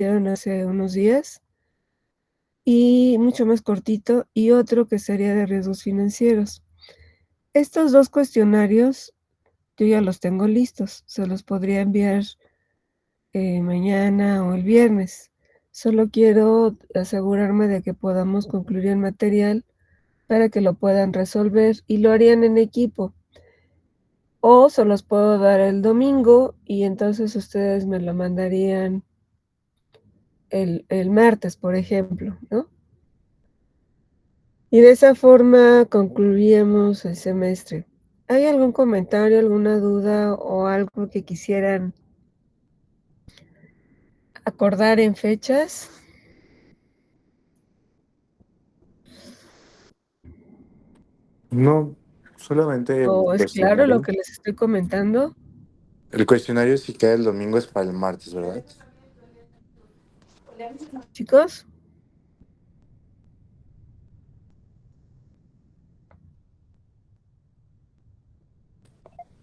hace unos días, y mucho más cortito, y otro que sería de riesgos financieros. Estos 2 cuestionarios yo ya los tengo listos, se los podría enviar, mañana o el viernes. Solo quiero asegurarme de que podamos concluir el material para que lo puedan resolver, y lo harían en equipo. O se los puedo dar el domingo, y entonces ustedes me lo mandarían el martes, por ejemplo, ¿no? Y de esa forma concluiríamos el semestre. ¿Hay algún comentario, alguna duda o algo que quisieran acordar en fechas? No, solamente ¿O el es claro lo cuestionario. que les estoy comentando? El cuestionario si queda el domingo es para el martes, ¿verdad? Chicos,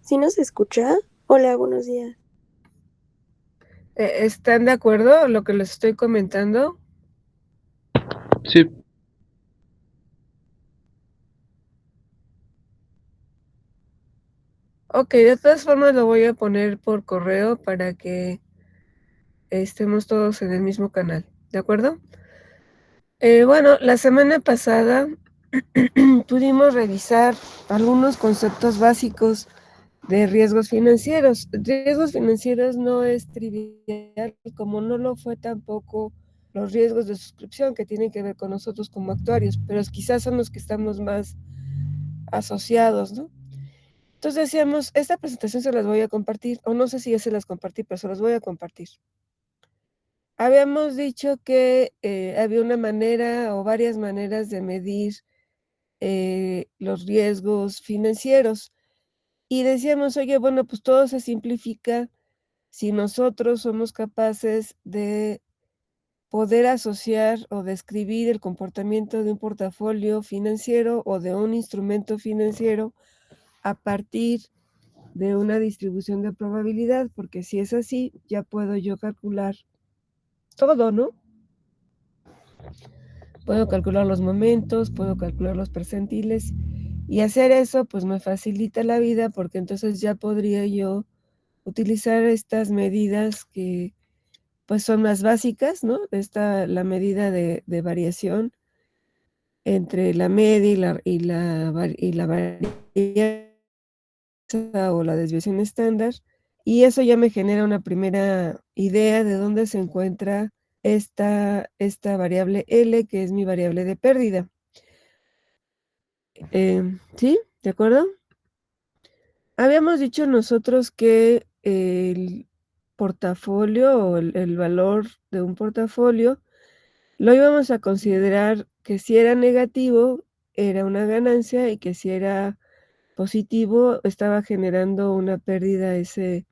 ¿Sí nos escucha? Hola, buenos días. ¿están de acuerdo en lo que les estoy comentando? Sí, Ok, de todas formas lo voy a poner por correo para que estemos todos en el mismo canal, ¿de acuerdo? Bueno, la semana pasada pudimos revisar algunos conceptos básicos de riesgos financieros. Riesgos financieros no es trivial, como no lo fue tampoco los riesgos de suscripción que tienen que ver con nosotros como actuarios, pero quizás son los que estamos más asociados, ¿no? Entonces decíamos, esta presentación se las voy a compartir, o no sé si ya se las compartí, pero se las voy a compartir. Habíamos dicho que había una manera o varias maneras de medir los riesgos financieros. Y decíamos, oye, bueno, pues todo se simplifica si nosotros somos capaces de poder asociar o describir el comportamiento de un portafolio financiero o de un instrumento financiero a partir de una distribución de probabilidad, porque si es así, ya puedo yo calcular todo, ¿no? Puedo calcular los momentos, puedo calcular los percentiles, y hacer eso pues me facilita la vida, porque entonces ya podría yo utilizar estas medidas que pues son más básicas, ¿no? La medida de variación entre la media y la varianza o la desviación estándar, y eso ya me genera una primera idea de dónde se encuentra esta variable L, que es mi variable de pérdida. ¿Sí? ¿De acuerdo? Habíamos dicho nosotros que el portafolio o el valor de un portafolio lo íbamos a considerar que si era negativo era una ganancia, y que si era positivo estaba generando una pérdida ese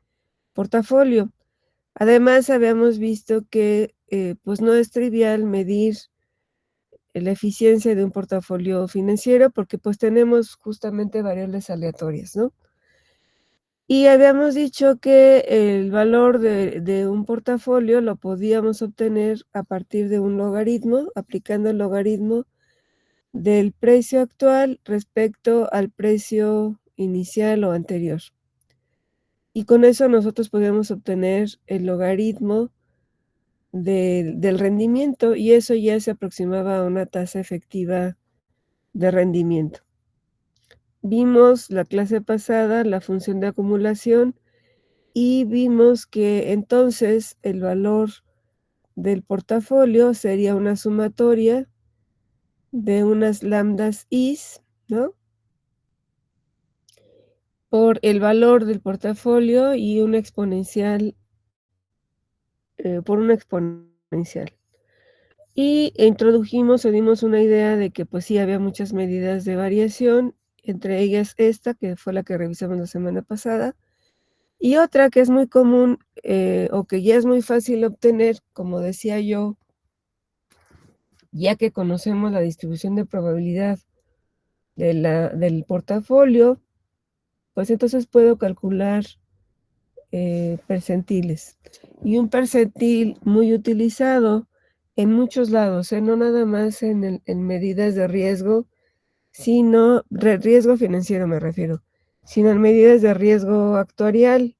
portafolio. Además, habíamos visto que pues no es trivial medir la eficiencia de un portafolio financiero, porque pues tenemos justamente variables aleatorias, ¿no? Y habíamos dicho que el valor de un portafolio lo podíamos obtener a partir de un logaritmo, aplicando el logaritmo del precio actual respecto al precio inicial o anterior. Y con eso nosotros podíamos obtener el logaritmo del rendimiento, y eso ya se aproximaba a una tasa efectiva de rendimiento. Vimos la clase pasada la función de acumulación, y vimos que entonces el valor del portafolio sería una sumatoria de unas lambdas is, ¿no? Por el valor del portafolio y una exponencial, por una exponencial. Y introdujimos o dimos una idea de que pues sí había muchas medidas de variación, entre ellas esta, que fue la que revisamos la semana pasada, y otra que es muy común o que ya es muy fácil obtener, como decía yo, ya que conocemos la distribución de probabilidad del portafolio, pues entonces puedo calcular percentiles. Y un percentil muy utilizado en muchos lados, no nada más en medidas de riesgo, sino riesgo financiero me refiero, sino en medidas de riesgo actuarial,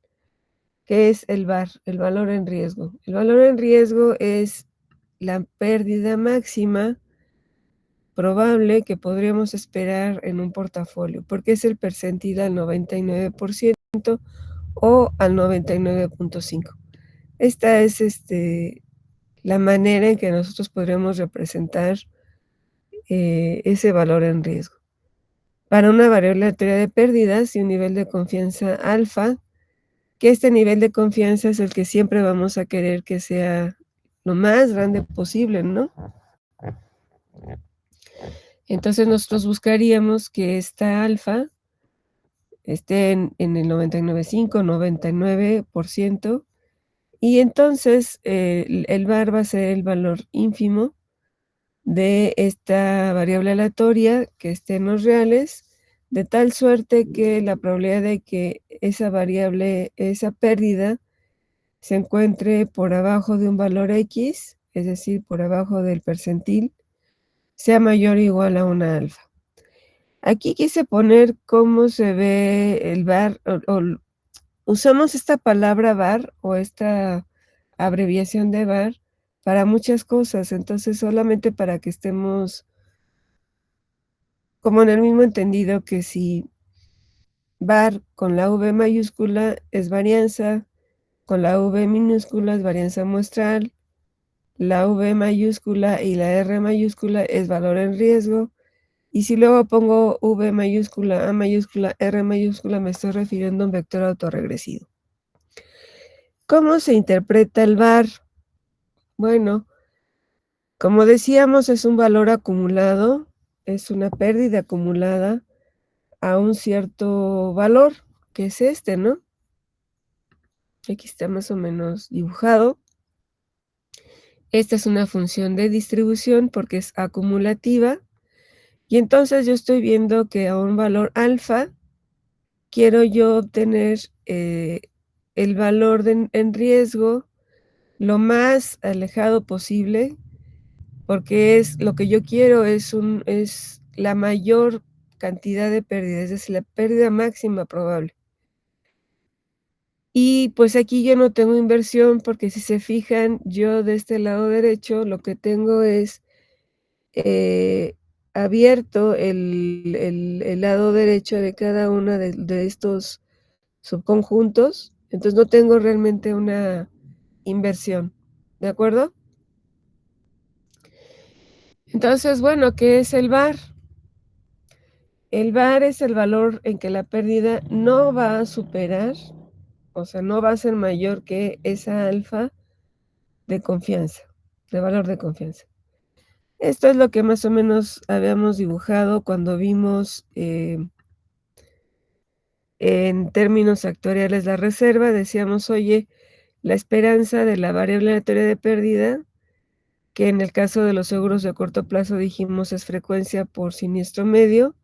que es el VaR, el valor en riesgo. El valor en riesgo es la pérdida máxima probable que podríamos esperar en un portafolio, porque es el percentil al 99% o al 99.5%. Esta es la manera en que nosotros podríamos representar ese valor en riesgo. Para una variable aleatoria de pérdidas y un nivel de confianza alfa, que este nivel de confianza es el que siempre vamos a querer que sea lo más grande posible, ¿no? Entonces nosotros buscaríamos que esta alfa esté en el 99.5, 99%, y entonces el VaR va a ser el valor ínfimo de esta variable aleatoria que esté en los reales, de tal suerte que la probabilidad de que esa variable, esa pérdida, se encuentre por abajo de un valor X, es decir, por abajo del percentil, sea mayor o igual a una alfa. Aquí quise poner cómo se ve el VaR, usamos esta palabra VaR o esta abreviación de VaR para muchas cosas, entonces solamente para que estemos como en el mismo entendido que si VaR con la V mayúscula es varianza, con la V minúscula es varianza muestral, la V mayúscula y la R mayúscula es valor en riesgo, y si luego pongo V mayúscula, A mayúscula, R mayúscula, me estoy refiriendo a un vector autorregresivo. ¿Cómo se interpreta el VaR? Bueno, como decíamos, es un valor acumulado, es una pérdida acumulada a un cierto valor, que es ¿no? Aquí está más o menos dibujado. Esta es una función de distribución porque es acumulativa. Y entonces yo estoy viendo que a un valor alfa quiero yo obtener el valor en riesgo lo más alejado posible, porque es lo que yo quiero es la mayor cantidad de pérdida, es decir, la pérdida máxima probable. Y pues aquí yo no tengo inversión porque si se fijan, yo de este lado derecho lo que tengo es abierto el lado derecho de cada una de estos subconjuntos, entonces no tengo realmente una inversión, ¿de acuerdo? Entonces, bueno, ¿qué es el VaR? El VaR es el valor en que la pérdida no va a superar, o sea, no va a ser mayor que esa alfa de confianza, de valor de confianza. Esto es lo que más o menos habíamos dibujado cuando vimos en términos actuariales la reserva. Decíamos, oye, la esperanza de la variable aleatoria de pérdida, que en el caso de los seguros de corto plazo dijimos es frecuencia por siniestro medio.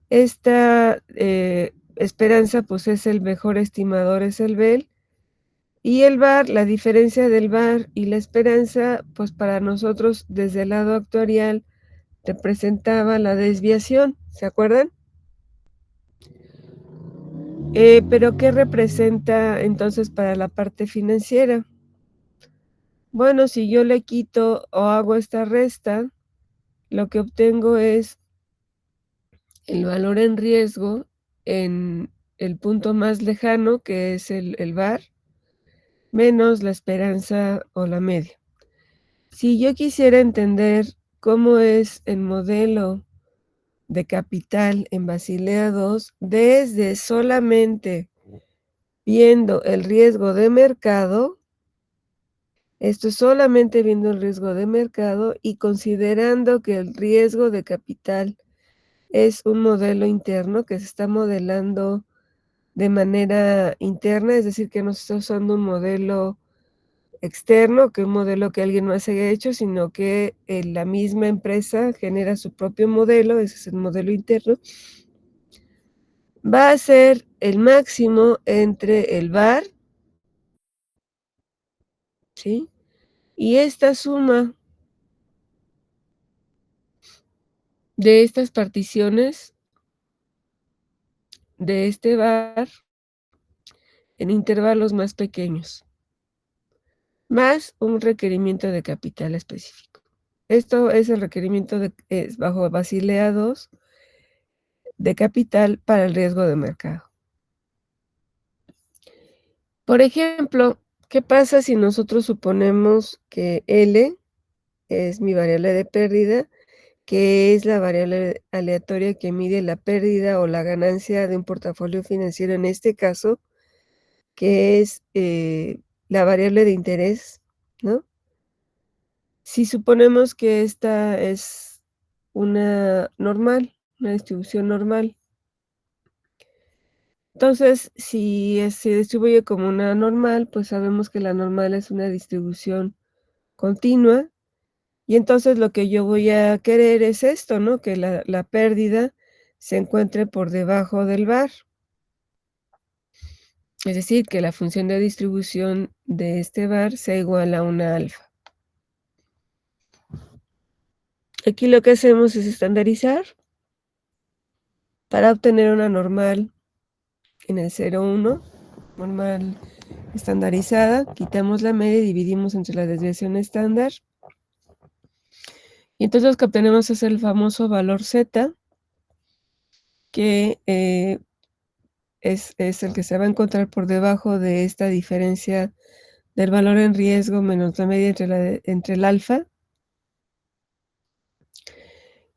Esta esperanza pues es el mejor estimador, es el BEL. Y el VaR, la diferencia del VaR y la esperanza, pues para nosotros desde el lado actuarial representaba la desviación, ¿se acuerdan? Pero ¿qué representa entonces para la parte financiera? Bueno, si yo le quito o hago esta resta, lo que obtengo es el valor en riesgo en el punto más lejano, que es el VaR, menos la esperanza o la media. Si yo quisiera entender cómo es el modelo de capital en Basilea II, desde solamente viendo el riesgo de mercado, esto es solamente viendo el riesgo de mercado y considerando que el riesgo de capital es un modelo interno que se está modelando de manera interna, es decir, que no se está usando un modelo externo, que un modelo que alguien más haya hecho, sino que la misma empresa genera su propio modelo, ese es el modelo interno. va a ser el máximo entre el var, ¿sí? Y esta suma de estas particiones de este var en intervalos más pequeños, más un requerimiento de capital específico. Esto es el requerimiento bajo Basilea II de capital para el riesgo de mercado. Por ejemplo, ¿qué pasa si nosotros suponemos que L es mi variable de pérdida, que es la variable aleatoria que mide la pérdida o la ganancia de un portafolio financiero, en este caso, que es la variable de interés, ¿no? Si suponemos que esta es una normal, una distribución normal, entonces si se distribuye como una normal, pues sabemos que la normal es una distribución continua, y entonces lo que yo voy a querer es esto, ¿no? Que la pérdida se encuentre por debajo del var. Es decir, que la función de distribución de este var sea igual a una alfa. Aquí lo que hacemos es estandarizar para obtener una normal en el 0,1, normal estandarizada. Quitamos la media y dividimos entre la desviación estándar. Y entonces lo que obtenemos es el famoso valor z, que es el que se va a encontrar por debajo de esta diferencia del valor en riesgo menos la media entre el alfa.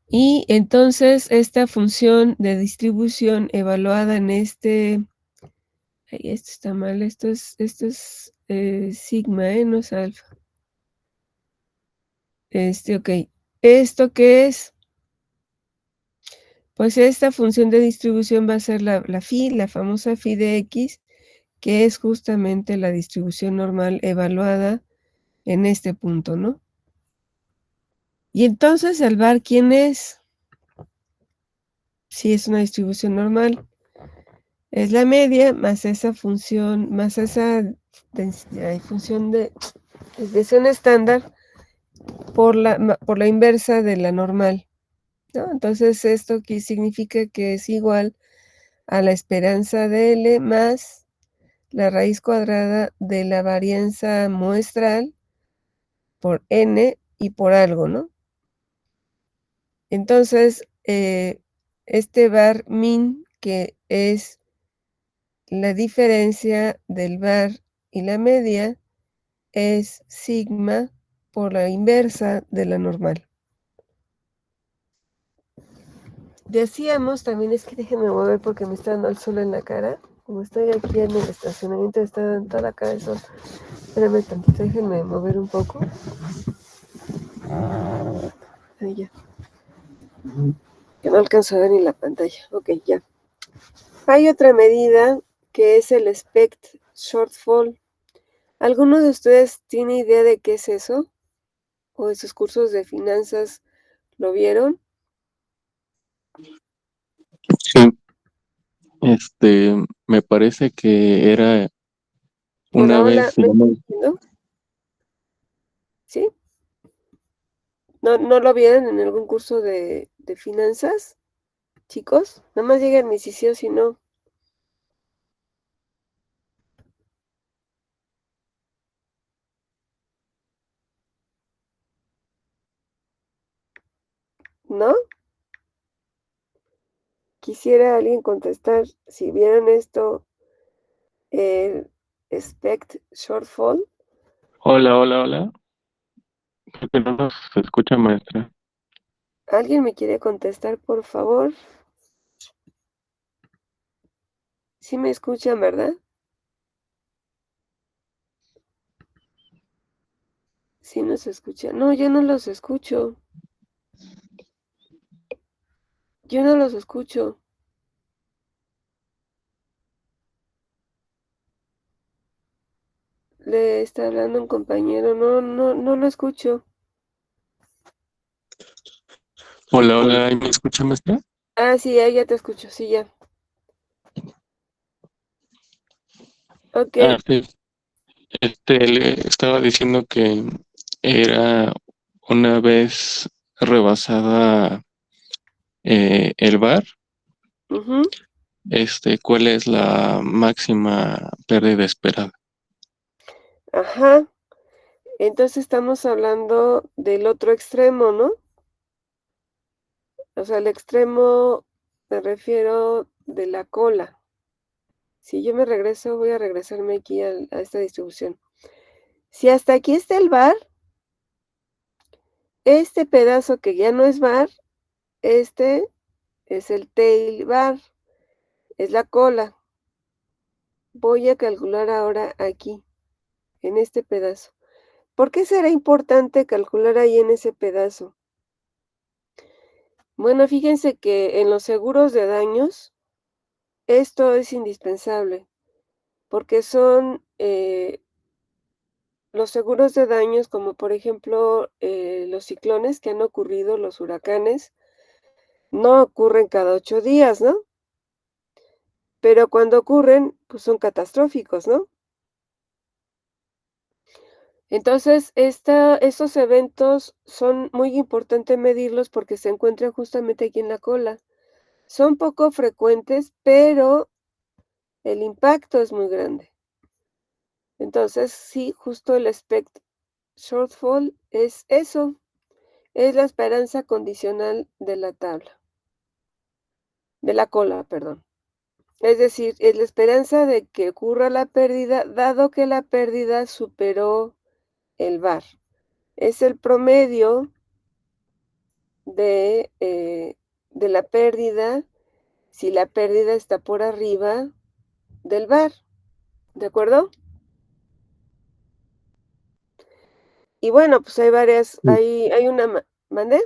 Y entonces esta función de distribución evaluada en esto está mal, esto es sigma, no es alfa. Ok. ¿Esto qué es? Pues esta función de distribución va a ser la phi, la famosa phi de x, que es justamente la distribución normal evaluada en este punto, ¿no? Y entonces el var, ¿quién es? Si es una distribución normal, es la media más esa función, más esa función de desviación estándar por la inversa de la normal, ¿no? Entonces esto aquí significa que es igual a la esperanza de L más la raíz cuadrada de la varianza muestral por n y por algo, ¿no? Entonces, este var min, que es la diferencia del var y la media, es sigma por la inversa de la normal. Decíamos también, es que déjenme mover porque me está dando el sol en la cara. Como estoy aquí en el estacionamiento, está dando toda la cara el sol. Espérame tantito, déjenme mover un poco. Ahí ya. Que no alcanzo a ver ni la pantalla. Ok, ya. Hay otra medida que es el expect shortfall. ¿Alguno de ustedes tiene idea de qué es eso? ¿O en sus cursos de finanzas lo vieron? Sí, me parece que era una Hola, hola, vez, ¿me están oyendo? ¿Sí? ¿No lo vieron en algún curso de finanzas, chicos? Nada más díganme si sí o si no. ¿No? Quisiera alguien contestar si vieron esto, el expect shortfall. hola, hola, hola. Creo que no nos escucha, maestra. ¿Alguien me quiere contestar, por favor? Sí me escuchan, ¿verdad? Sí nos escuchan. No, yo no los escucho. Yo no los escucho. Le está hablando un compañero. No lo escucho. Hola, hola, ¿ahí me escucha, maestra? Ah, sí, ya te escucho. Sí, ya. Ok, Sí. Le estaba diciendo que era una vez rebasada el bar, ujú, ¿cuál es la máxima pérdida esperada? ajá. Entonces estamos hablando del otro extremo, ¿no? O sea, el extremo me refiero de la cola. Si yo me regreso, voy a regresarme aquí a esta distribución. Si hasta aquí está el bar, este pedazo que ya no es bar, este es el tail bar, es la cola. Voy a calcular ahora aquí, en este pedazo. ¿Por qué será importante calcular ahí en ese pedazo? Bueno, fíjense que en los seguros de daños esto es indispensable, porque son los seguros de daños, como por ejemplo los ciclones que han ocurrido, los huracanes, no ocurren cada 8 días, ¿no? Pero cuando ocurren, pues son catastróficos, ¿no? Entonces, estos eventos son muy importante medirlos porque se encuentran justamente aquí en la cola. Son poco frecuentes, pero el impacto es muy grande. Entonces, sí, justo el expect shortfall es eso, es la esperanza condicional de la tabla, de la cola, perdón. Es decir, es la esperanza de que ocurra la pérdida, dado que la pérdida superó el VAR. Es el promedio de la pérdida, si la pérdida está por arriba del VAR, ¿de acuerdo? Y bueno, pues hay varias, Sí. hay una, ¿mande?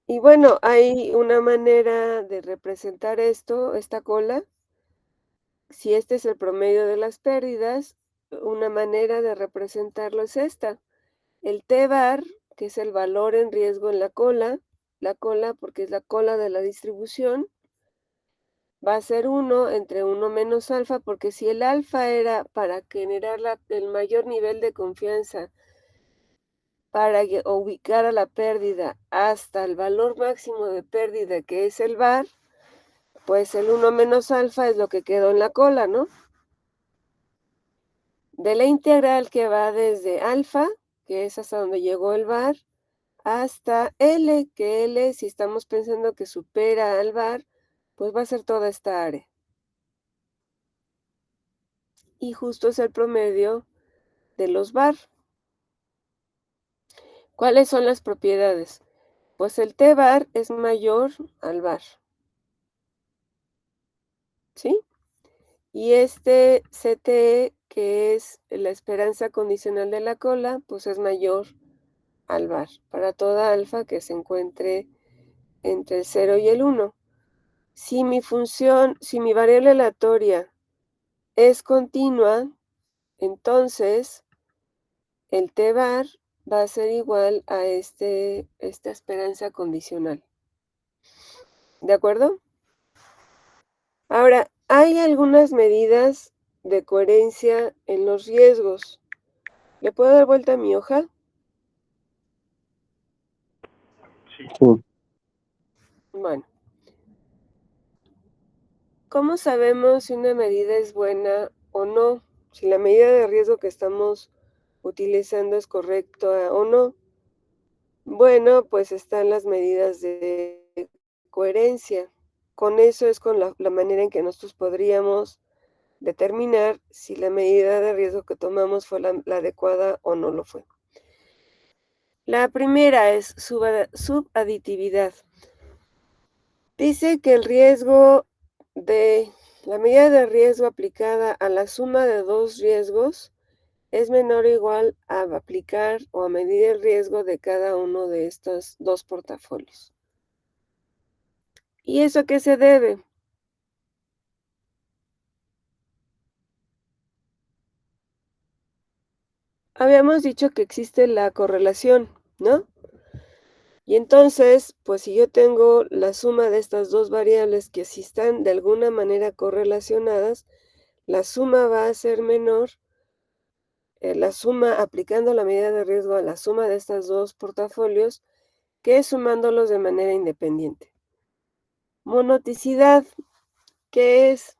Y bueno, hay una manera de representar esto, esta cola. Si este es el promedio de las pérdidas, una manera de representarlo es esta. El T-bar, que es el valor en riesgo en la cola porque es la cola de la distribución, va a ser 1 entre 1 menos alfa, porque si el alfa era para generar el mayor nivel de confianza para ubicar a la pérdida hasta el valor máximo de pérdida, que es el VAR, pues el 1 menos alfa es lo que quedó en la cola, ¿no? De la integral que va desde alfa, que es hasta donde llegó el VAR, hasta L, que L, si estamos pensando que supera al VAR, pues va a ser toda esta área. Y justo es el promedio de los VAR. ¿Cuáles son las propiedades? Pues el T-bar es mayor al VAR, ¿sí? Y este CTE, que es la esperanza condicional de la cola, pues es mayor al VAR, para toda alfa que se encuentre entre el 0 y el 1. Si mi variable aleatoria es continua, entonces el T-bar va a ser igual a esta esperanza condicional. ¿De acuerdo? Ahora, hay algunas medidas de coherencia en los riesgos. ¿Le puedo dar vuelta a mi hoja? Sí. Bueno, ¿cómo sabemos si una medida es buena o no? Si la medida de riesgo que estamos utilizando es correcta o no. Bueno, pues están las medidas de coherencia. Con eso es con la manera en que nosotros podríamos determinar si la medida de riesgo que tomamos fue la adecuada o no lo fue. La primera es subaditividad. Dice que el riesgo de la medida de riesgo aplicada a la suma de dos riesgos es menor o igual a aplicar o a medir el riesgo de cada uno de estos dos portafolios. ¿Y eso a qué se debe? Habíamos dicho que existe la correlación, ¿no? Y entonces, pues si yo tengo la suma de estas dos variables que si están de alguna manera correlacionadas, la suma va a ser menor, la suma aplicando la medida de riesgo a la suma de estas dos portafolios que sumándolos de manera independiente. Monoticidad, ¿qué es?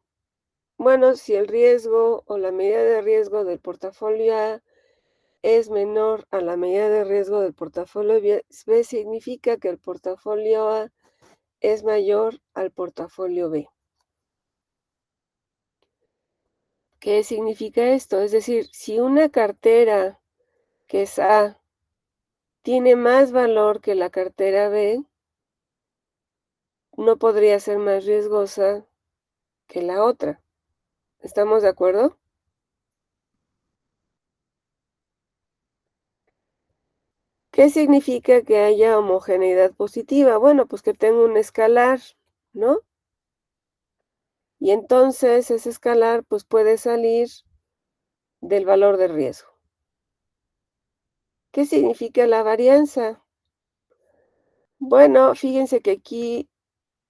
Bueno, si el riesgo o la medida de riesgo del portafolio A es menor a la medida de riesgo del portafolio B, significa que el portafolio A es mayor al portafolio B. ¿Qué significa esto? Es decir, si una cartera que es A tiene más valor que la cartera B, no podría ser más riesgosa que la otra. ¿Estamos de acuerdo? ¿Qué significa que haya homogeneidad positiva? Bueno, pues que tengo un escalar, ¿no? Y entonces ese escalar pues puede salir del valor de riesgo. ¿Qué significa la varianza? Bueno, fíjense que aquí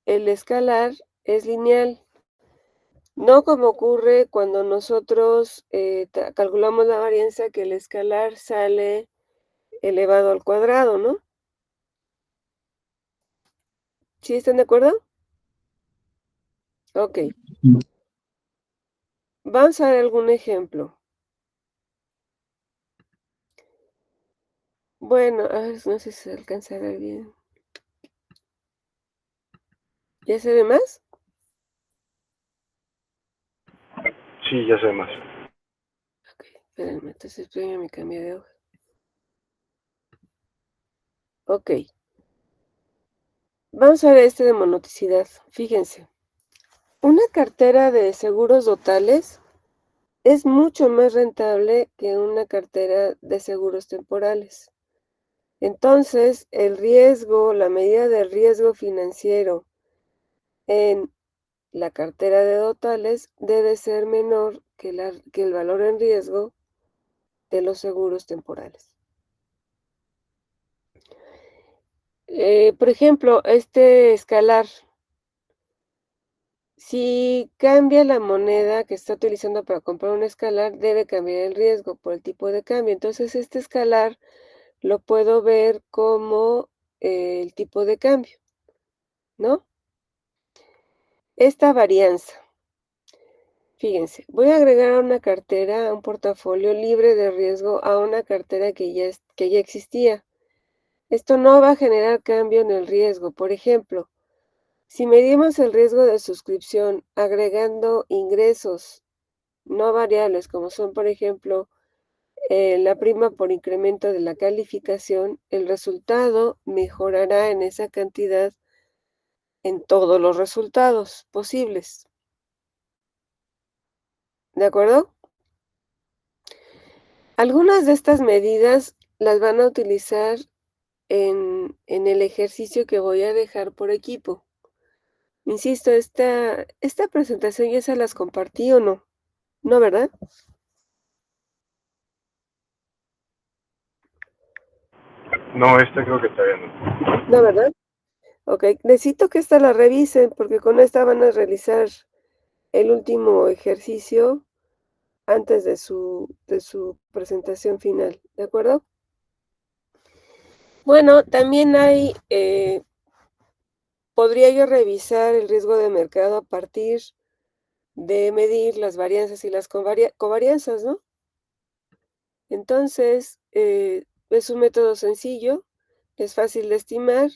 el escalar es lineal, no como ocurre cuando nosotros calculamos la varianza, que el escalar sale elevado al cuadrado, ¿no? ¿Sí están de acuerdo? Ok. Vamos a ver algún ejemplo. Bueno, a ver, no sé si se alcanza a ver bien. ¿Ya se ve más? Sí, ya sé más. Ok, espérenme, entonces primero me cambié de hoja. Ok. Vamos a ver este de monoticidad. Fíjense. Una cartera de seguros totales es mucho más rentable que una cartera de seguros temporales. Entonces, el riesgo, la medida de riesgo financiero en la cartera de totales debe ser menor que el valor en riesgo de los seguros temporales. Por ejemplo, este escalar, si cambia la moneda que está utilizando para comprar un escalar, debe cambiar el riesgo por el tipo de cambio. Entonces, este escalar lo puedo ver como el tipo de cambio, ¿no? Esta varianza, fíjense, voy a agregar a una cartera, a un portafolio libre de riesgo, a una cartera que ya existía. Esto no va a generar cambio en el riesgo. Por ejemplo, si medimos el riesgo de suscripción agregando ingresos no variables, como son, por ejemplo, la prima por incremento de la calificación, el resultado mejorará en esa cantidad en todos los resultados posibles. ¿De acuerdo? Algunas de estas medidas las van a utilizar en el ejercicio que voy a dejar por equipo. Insisto, esta presentación ya se las compartí o no. ¿No, verdad? No, esta creo que todavía no. No, ¿verdad? Ok, necesito que esta la revisen porque con esta van a realizar el último ejercicio antes de su presentación final, ¿de acuerdo? Bueno, también podría yo revisar el riesgo de mercado a partir de medir las varianzas y las covarianzas, ¿no? Entonces, es un método sencillo, es fácil de estimar,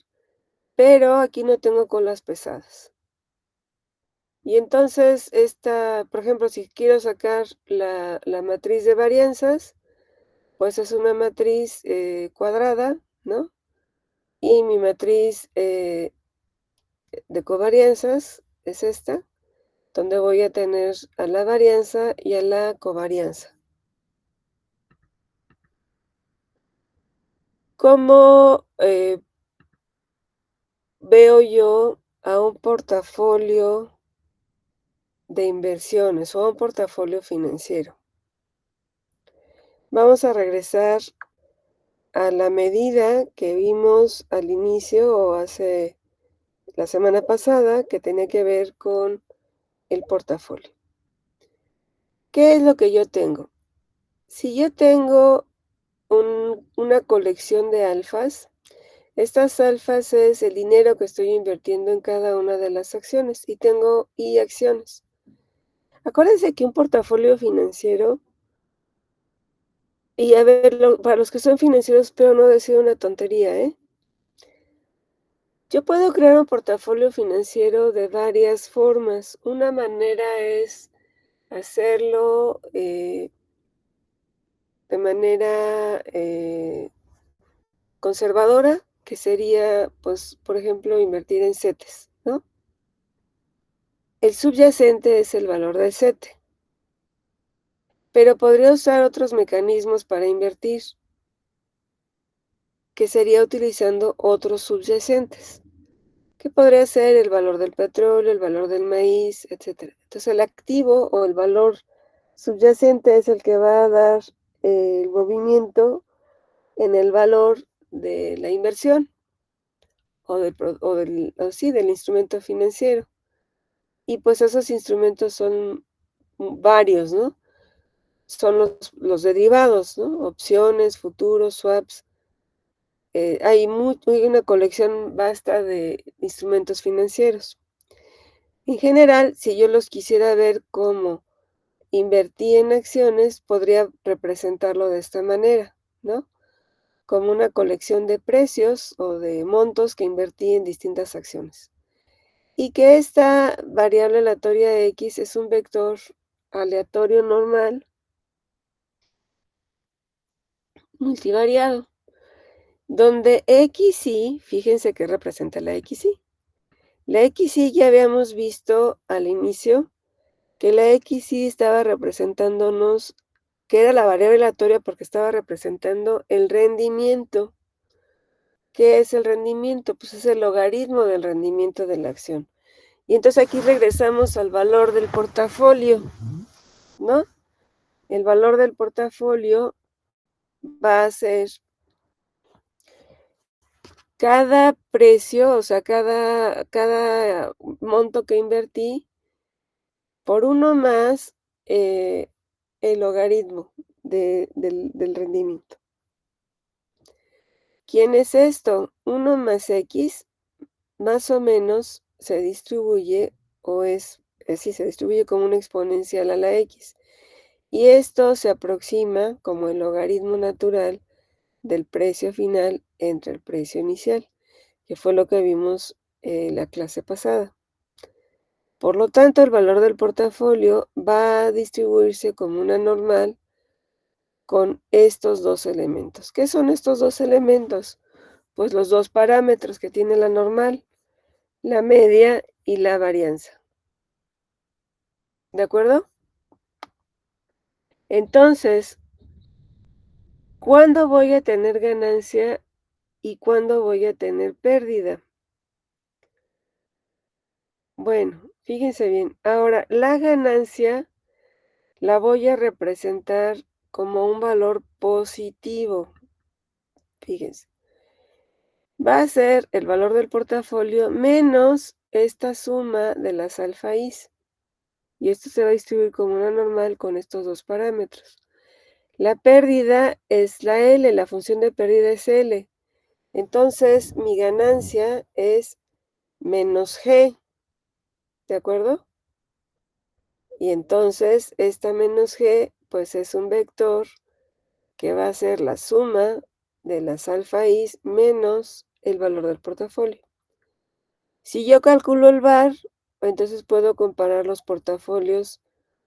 pero aquí no tengo colas pesadas. Y entonces, por ejemplo, si quiero sacar la matriz de varianzas, pues es una matriz cuadrada, ¿no? Y mi matriz de covarianzas es esta, donde voy a tener a la varianza y a la covarianza. ¿Cómo veo yo a un portafolio de inversiones o a un portafolio financiero? Vamos a regresar a la medida que vimos al inicio o hace la semana pasada, que tenía que ver con el portafolio. ¿Qué es lo que yo tengo? Si yo tengo una colección de alfas, estas alfas es el dinero que estoy invirtiendo en cada una de las acciones y tengo acciones. Acuérdense que un portafolio financiero, y a ver, para los que son financieros, espero no decir una tontería, ¿eh? Yo puedo crear un portafolio financiero de varias formas. Una manera es hacerlo de manera conservadora, que sería, pues, por ejemplo, invertir en CETES, ¿no? El subyacente es el valor del CETE, pero podría usar otros mecanismos para invertir, que sería utilizando otros subyacentes, que podría ser el valor del petróleo, el valor del maíz, etc. Entonces, el activo o el valor subyacente es el que va a dar el movimiento en el valor de la inversión del instrumento financiero. Y pues esos instrumentos son varios, ¿no? Son los derivados, ¿no? Opciones, futuros, swaps. Hay una colección vasta de instrumentos financieros. En general, si yo los quisiera ver como invertí en acciones, podría representarlo de esta manera, ¿no? Como una colección de precios o de montos que invertí en distintas acciones. Y que esta variable aleatoria X es un vector aleatorio normal multivariado, donde XY, fíjense que representa la XY. La XY ya habíamos visto al inicio que la XY estaba representándonos, que era la variable aleatoria porque estaba representando el rendimiento. ¿Qué es el rendimiento? Pues es el logaritmo del rendimiento de la acción. Y entonces aquí regresamos al valor del portafolio, ¿no? El valor del portafolio va a ser cada precio, o sea, cada monto que invertí por uno más el logaritmo del rendimiento. ¿Quién es esto? 1 más X más o menos se distribuye se distribuye como una exponencial a la X. Y esto se aproxima como el logaritmo natural del precio final entre el precio inicial, que fue lo que vimos en la clase pasada. Por lo tanto, el valor del portafolio va a distribuirse como una normal con estos dos elementos. ¿Qué son estos dos elementos? Pues los dos parámetros que tiene la normal, la media y la varianza. ¿De acuerdo? Entonces, ¿cuándo voy a tener ganancia y cuándo voy a tener pérdida? Bueno, fíjense bien. Ahora, la ganancia la voy a representar como un valor positivo. Fíjense. Va a ser el valor del portafolio menos esta suma de las alfa i's. Y esto se va a distribuir como una normal con estos dos parámetros. La pérdida es la L, la función de pérdida es L. Entonces, mi ganancia es menos G, ¿de acuerdo? Y entonces, esta menos G, pues es un vector que va a ser la suma de las alfa i's menos el valor del portafolio. Si yo calculo el VAR, entonces puedo comparar los portafolios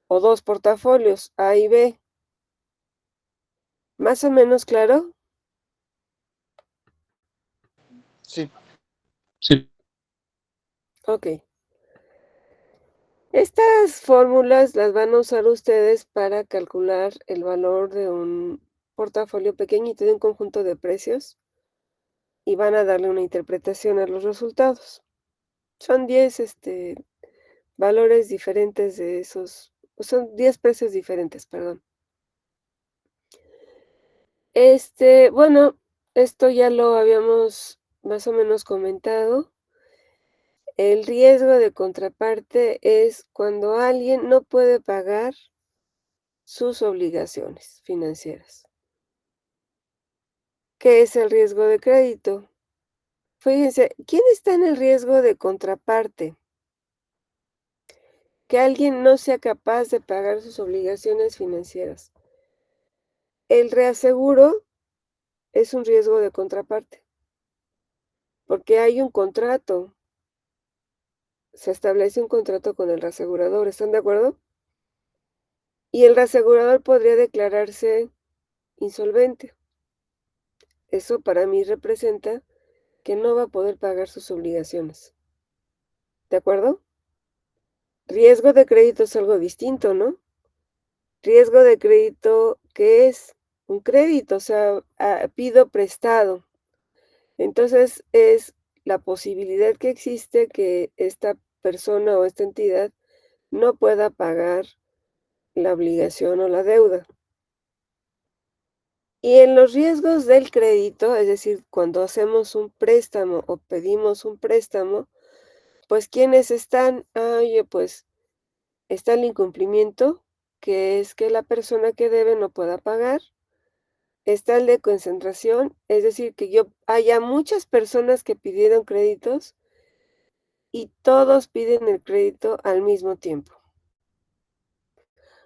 o dos portafolios, A y B. ¿Más o menos claro? Sí. Sí, Ok. Estas fórmulas las van a usar ustedes para calcular el valor de un portafolio pequeñito, de un conjunto de precios, y van a darle una interpretación a los resultados. Son 10 valores diferentes de esos, son 10 precios diferentes, perdón. Bueno, Esto ya lo habíamos más o menos comentado. El riesgo de contraparte es cuando alguien no puede pagar sus obligaciones financieras. ¿Qué es el riesgo de crédito? Fíjense, ¿quién está en el riesgo de contraparte? Que alguien no sea capaz de pagar sus obligaciones financieras. El reaseguro es un riesgo de contraparte, porque hay un contrato, se establece un contrato con el reasegurador, ¿están de acuerdo? Y el reasegurador podría declararse insolvente. Eso para mí representa que no va a poder pagar sus obligaciones. ¿De acuerdo? Riesgo de crédito es algo distinto, ¿no? Riesgo de crédito, ¿qué es? Un crédito, o sea, pido prestado. Entonces es la posibilidad que existe que esta persona o esta entidad no pueda pagar la obligación o la deuda. Y en los riesgos del crédito, es decir, cuando hacemos un préstamo o pedimos un préstamo, pues ¿quiénes están? Oye, pues está el incumplimiento, que es que la persona que debe no pueda pagar. Está el de concentración, es decir, que haya muchas personas que pidieron créditos y todos piden el crédito al mismo tiempo.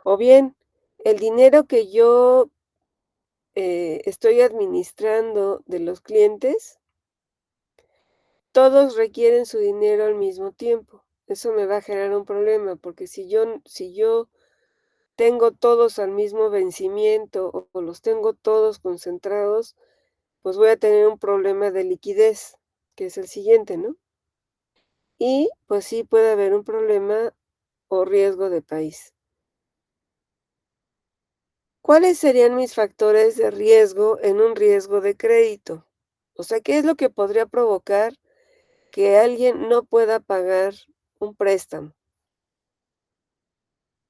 O bien, el dinero que yo estoy administrando de los clientes, todos requieren su dinero al mismo tiempo. Eso me va a generar un problema, porque si yo tengo todos al mismo vencimiento o los tengo todos concentrados, pues voy a tener un problema de liquidez, que es el siguiente, ¿no? Y pues sí puede haber un problema o riesgo de país. ¿Cuáles serían mis factores de riesgo en un riesgo de crédito? O sea, ¿qué es lo que podría provocar que alguien no pueda pagar un préstamo?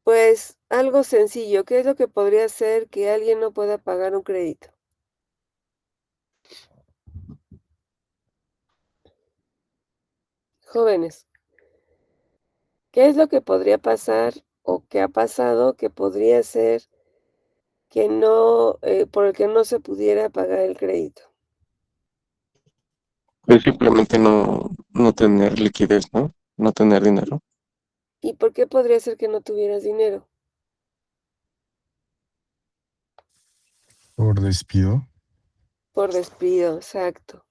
Pues algo sencillo, ¿qué es lo que podría hacer que alguien no pueda pagar un crédito? Jóvenes, ¿qué es lo que podría pasar o que ha pasado que podría ser que no, por el que no se pudiera pagar el crédito? Pues simplemente no tener liquidez, ¿no? No tener dinero. ¿Y por qué podría ser que no tuvieras dinero? Por despido. Por despido, exacto.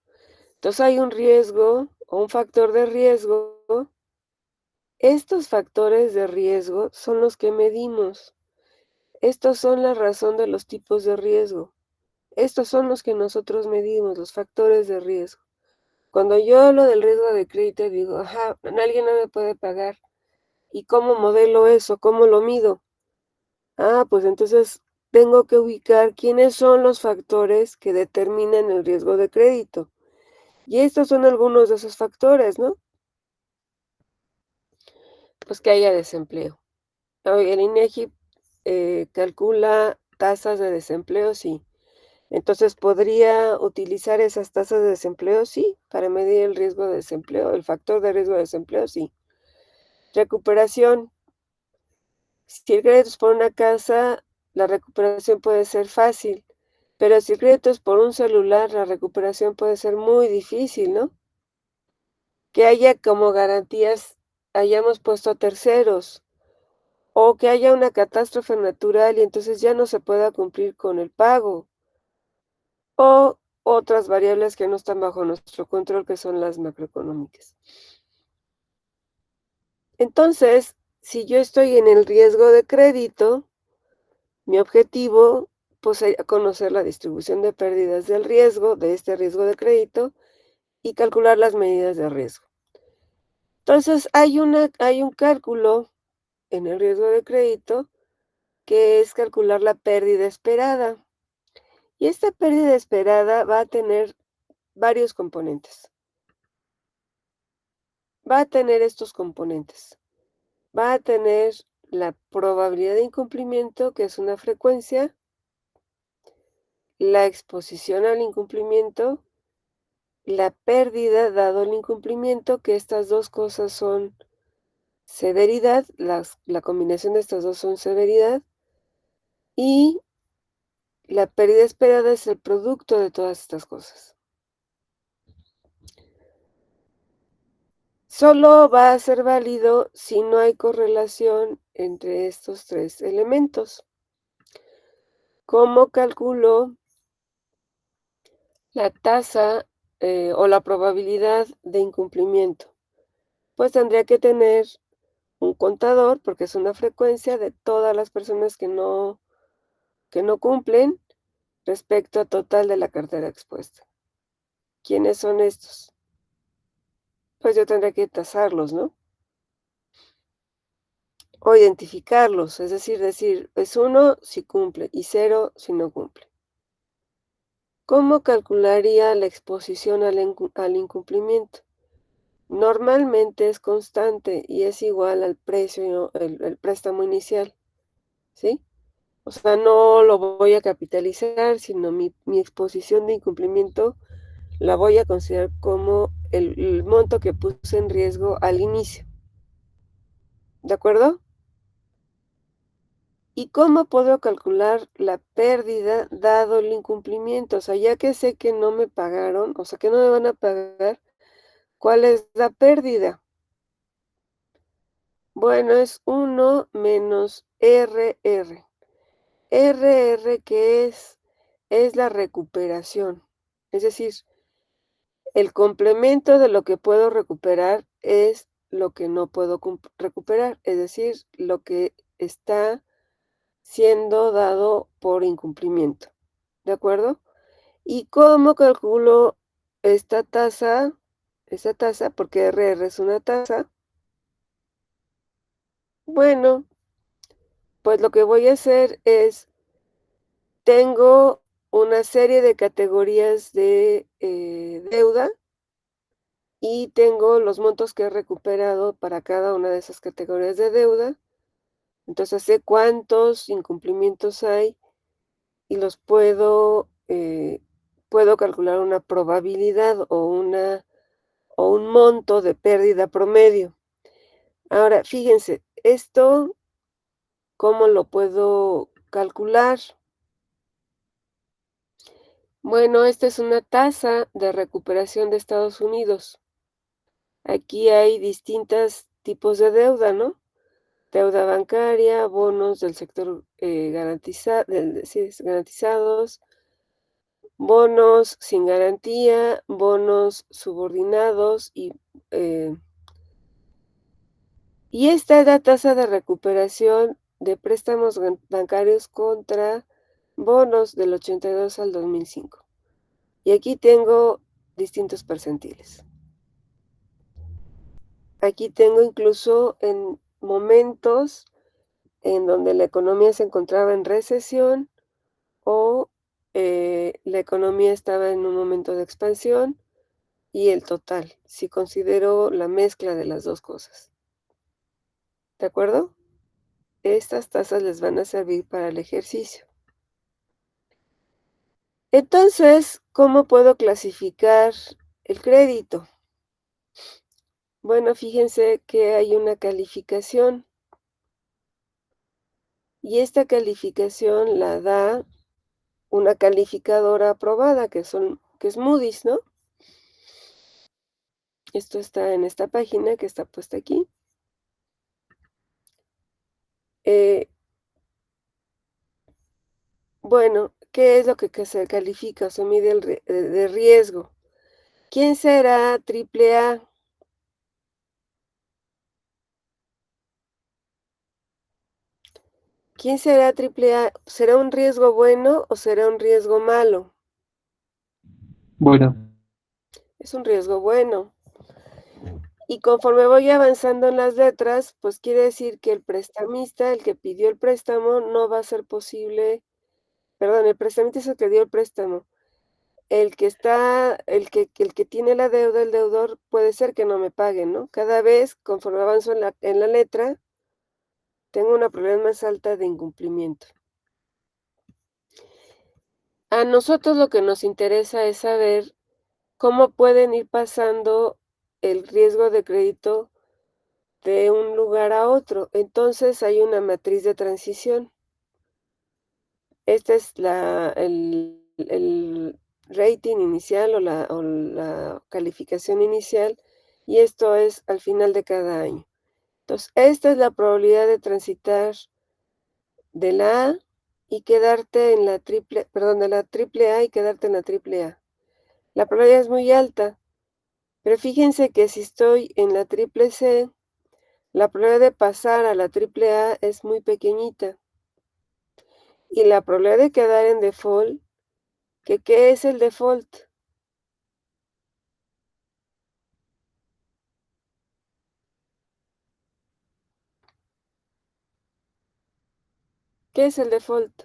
Entonces hay un riesgo o un factor de riesgo. Estos factores de riesgo son los que medimos. Estos son la razón de los tipos de riesgo. Estos son los que nosotros medimos, los factores de riesgo. Cuando yo hablo del riesgo de crédito, digo, ajá, alguien no me puede pagar. ¿Y cómo modelo eso? ¿Cómo lo mido? Pues entonces tengo que ubicar quiénes son los factores que determinan el riesgo de crédito. Y estos son algunos de esos factores, ¿no? Pues que haya desempleo. El INEGI calcula tasas de desempleo, sí. Entonces, ¿podría utilizar esas tasas de desempleo? Sí, para medir el riesgo de desempleo, el factor de riesgo de desempleo, sí. Recuperación. Si el crédito es por una casa, la recuperación puede ser fácil, pero si el crédito es por un celular, la recuperación puede ser muy difícil, ¿no? Que haya como garantías, hayamos puesto a terceros, o que haya una catástrofe natural y entonces ya no se pueda cumplir con el pago, o otras variables que no están bajo nuestro control, que son las macroeconómicas. Entonces, si yo estoy en el riesgo de crédito, mi objetivo, pues, sería conocer la distribución de pérdidas del riesgo, de este riesgo de crédito, y calcular las medidas de riesgo. Entonces, hay un cálculo en el riesgo de crédito que es calcular la pérdida esperada. Y esta pérdida esperada va a tener varios componentes. Va a tener estos componentes. Va a tener la probabilidad de incumplimiento, que es una frecuencia. la exposición al incumplimiento, la pérdida dado el incumplimiento, que estas dos cosas son severidad, la combinación de estas dos son severidad, y la pérdida esperada es el producto de todas estas cosas. Solo va a ser válido si no hay correlación entre estos tres elementos. ¿Cómo calculo la tasa o la probabilidad de incumplimiento? Pues tendría que tener un contador, porque es una frecuencia de todas las personas que no cumplen respecto al total de la cartera expuesta. ¿Quiénes son estos? Pues yo tendría que tasarlos, ¿no? O identificarlos, es decir, es 1 si cumple y 0 si no cumple. ¿Cómo calcularía la exposición al incumplimiento? Normalmente es constante y es igual al precio, el préstamo inicial, ¿sí? O sea, no lo voy a capitalizar, sino mi exposición de incumplimiento la voy a considerar como el monto que puse en riesgo al inicio. ¿De acuerdo? ¿Y cómo puedo calcular la pérdida dado el incumplimiento? O sea, ya que sé que no me pagaron, o sea, que no me van a pagar, ¿cuál es la pérdida? Bueno, es 1 menos RR. RR, ¿qué es? Es la recuperación. Es decir, el complemento de lo que puedo recuperar es lo que no puedo recuperar, es decir, lo que está siendo dado por incumplimiento. ¿De acuerdo? ¿Y cómo calculo esta tasa? Esta tasa, porque RR es una tasa. Bueno, pues lo que voy a hacer es, tengo una serie de categorías de deuda y tengo los montos que he recuperado para cada una de esas categorías de deuda. Entonces sé cuántos incumplimientos hay y los puedo calcular una probabilidad o un monto de pérdida promedio. Ahora, fíjense, esto, ¿cómo lo puedo calcular? Bueno, esta es una tasa de recuperación de Estados Unidos. Aquí hay distintos tipos de deuda, ¿no? Deuda bancaria, bonos del sector garantizados, bonos sin garantía, bonos subordinados y esta es la tasa de recuperación de préstamos bancarios contra bonos del 82 al 2005. Y aquí tengo distintos percentiles. Aquí tengo incluso en momentos en donde la economía se encontraba en recesión o la economía estaba en un momento de expansión y el total, si considero la mezcla de las dos cosas. ¿De acuerdo? Estas tasas les van a servir para el ejercicio. Entonces, ¿cómo puedo clasificar el crédito? Bueno, fíjense que hay una calificación y esta calificación la da una calificadora aprobada, que es Moody's, ¿no? Esto está en esta página que está puesta aquí. Bueno, ¿qué es lo que se califica? Se mide de riesgo. ¿Quién será triple A? ¿Quién será triple A? ¿Será un riesgo bueno o será un riesgo malo? Bueno, Es un riesgo bueno. Y conforme voy avanzando en las letras, pues quiere decir que el prestamista, el que pidió el préstamo, no va a ser posible, perdón, el prestamista es el que dio el préstamo. El que tiene la deuda, el deudor, puede ser que no me pague, ¿no? Cada vez, conforme avanzo en la letra, tengo una probabilidad más alta de incumplimiento. A nosotros lo que nos interesa es saber cómo pueden ir pasando el riesgo de crédito de un lugar a otro. Entonces, hay una matriz de transición. Esta es el rating inicial o la calificación inicial, y esto es al final de cada año. Entonces, esta es la probabilidad de transitar de la A y quedarte en la de la triple A y quedarte en la triple A. La probabilidad es muy alta, pero fíjense que si estoy en la triple C, la probabilidad de pasar a la triple A es muy pequeñita. Y la probabilidad de quedar en default, ¿qué es el default? ¿Qué es el default?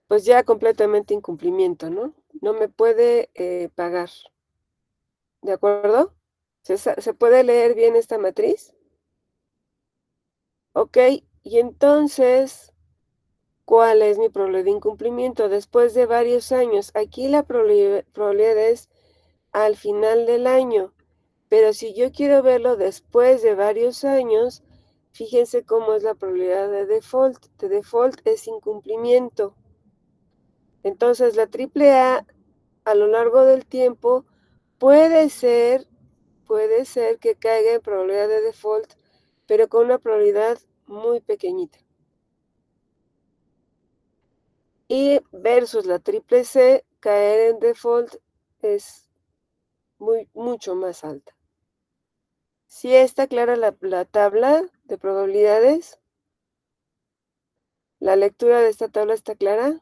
Pues ya completamente incumplimiento, ¿no? No me puede pagar. ¿De acuerdo? ¿Se puede leer bien esta matriz? Ok, y entonces, ¿cuál es mi probabilidad de incumplimiento? Después de varios años. Aquí la probabilidad es al final del año. Pero si yo quiero verlo después de varios años, fíjense cómo es la probabilidad de default. De default es incumplimiento. Entonces, la triple a lo largo del tiempo puede ser que caiga en probabilidad de default, pero con una probabilidad muy pequeñita. Y versus la triple C, caer en default es mucho más alta. ¿Sí está clara la tabla de probabilidades? ¿La lectura de esta tabla está clara?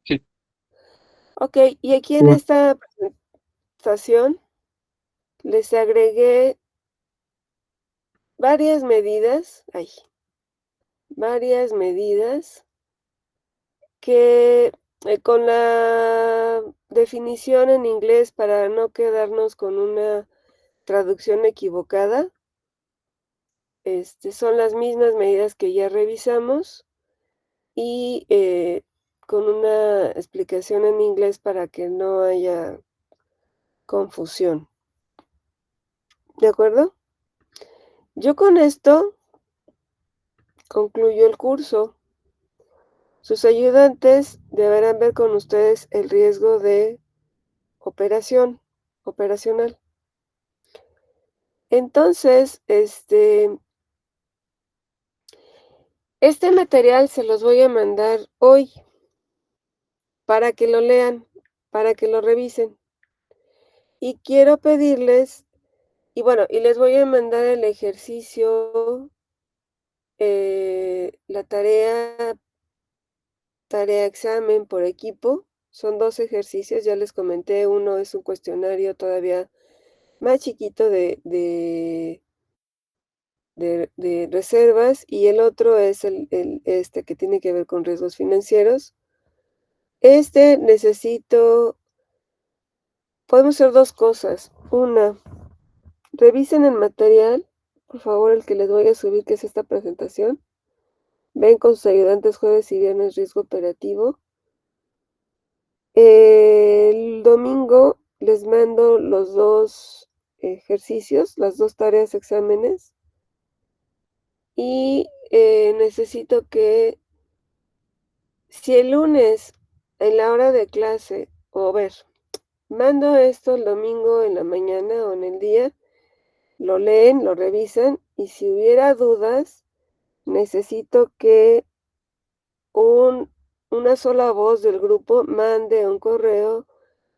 Sí. Ok, y aquí en esta presentación les agregué varias medidas que con la definición en inglés para no quedarnos con una traducción equivocada, son las mismas medidas que ya revisamos y con una explicación en inglés para que no haya confusión. ¿De acuerdo? Yo con esto concluyo el curso. Sus ayudantes deberán ver con ustedes el riesgo de operacional. Entonces, este material se los voy a mandar hoy para que lo lean, para que lo revisen. Y quiero pedirles, y les voy a mandar el ejercicio, la tarea examen por equipo. Son 2 ejercicios, ya les comenté, uno es un cuestionario todavía más chiquito de reservas y el otro es este que tiene que ver con riesgos financieros. Podemos hacer 2 cosas. Una, revisen el material, por favor, el que les voy a subir, que es esta presentación. Ven con sus ayudantes jueves y viernes riesgo operativo. El domingo les mando los 2 ejercicios, las 2 tareas exámenes. Y necesito que si el lunes en la hora de clase, mando esto el domingo en la mañana o en el día, lo leen, lo revisan y si hubiera dudas, necesito que una sola voz del grupo mande un correo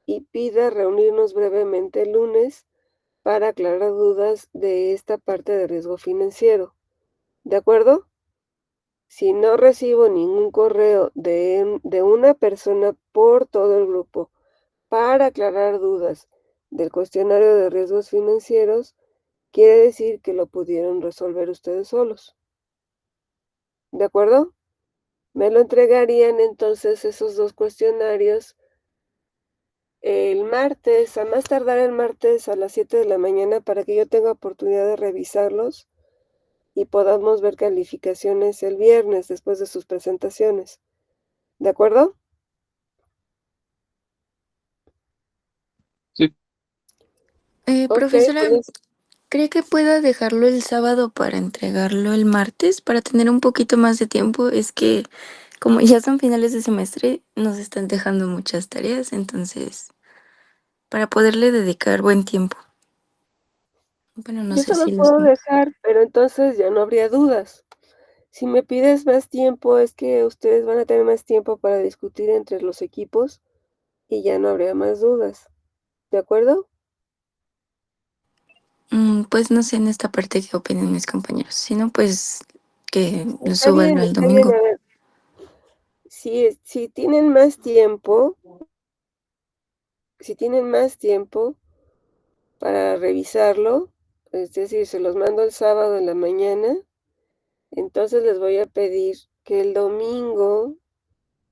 y pida reunirnos brevemente el lunes para aclarar dudas de esta parte de riesgo financiero. ¿De acuerdo? Si no recibo ningún correo de una persona por todo el grupo para aclarar dudas del cuestionario de riesgos financieros, quiere decir que lo pudieron resolver ustedes solos. ¿De acuerdo? Me lo entregarían entonces esos 2 cuestionarios el martes, a más tardar el martes a las 7 de la mañana para que yo tenga oportunidad de revisarlos y podamos ver calificaciones el viernes después de sus presentaciones. ¿De acuerdo? Sí, Ok, Profesora, pues, ¿cree que pueda dejarlo el sábado para entregarlo el martes para tener un poquito más de tiempo? Es que como ya son finales de semestre, nos están dejando muchas tareas, entonces, para poderle dedicar buen tiempo. Bueno, no yo sé se si los lo puedo sé. dejar, pero entonces ya no habría dudas. Si me pides más tiempo, es que ustedes van a tener más tiempo para discutir entre los equipos y ya no habría más dudas. ¿De acuerdo? Pues no sé en esta parte qué opinan mis compañeros. Si no, pues que lo Está suban bien, al está bien. domingo. A ver, si tienen más tiempo, si tienen más tiempo para revisarlo, es decir, se los mando el sábado en la mañana, entonces les voy a pedir que el domingo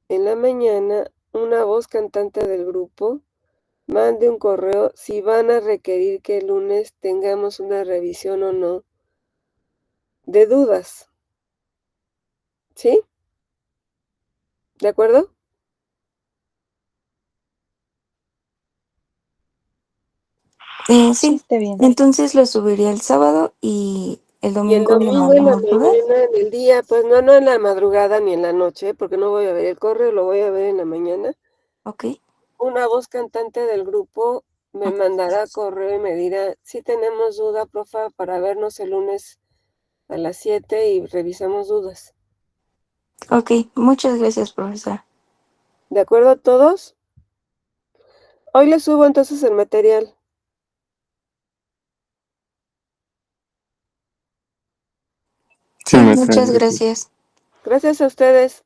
en la mañana una voz cantante del grupo mande un correo si van a requerir que el lunes tengamos una revisión o no de dudas. ¿Sí? ¿De acuerdo? Sí, Está bien. entonces lo subiría el sábado y el Y el domingo en la domingo en la madrugada. mañana, en el día, pues no en la madrugada ni en la noche, porque no voy a ver el correo, lo voy a ver en la mañana. Ok, Una voz cantante del grupo me mandará correo y me dirá, si tenemos duda, profa, para vernos el lunes a las 7 y revisamos dudas. ok, muchas gracias, profesora. ¿De acuerdo a todos? Hoy les subo entonces el material. sí, Sí, maestra, muchas gracias. gracias. Gracias a ustedes.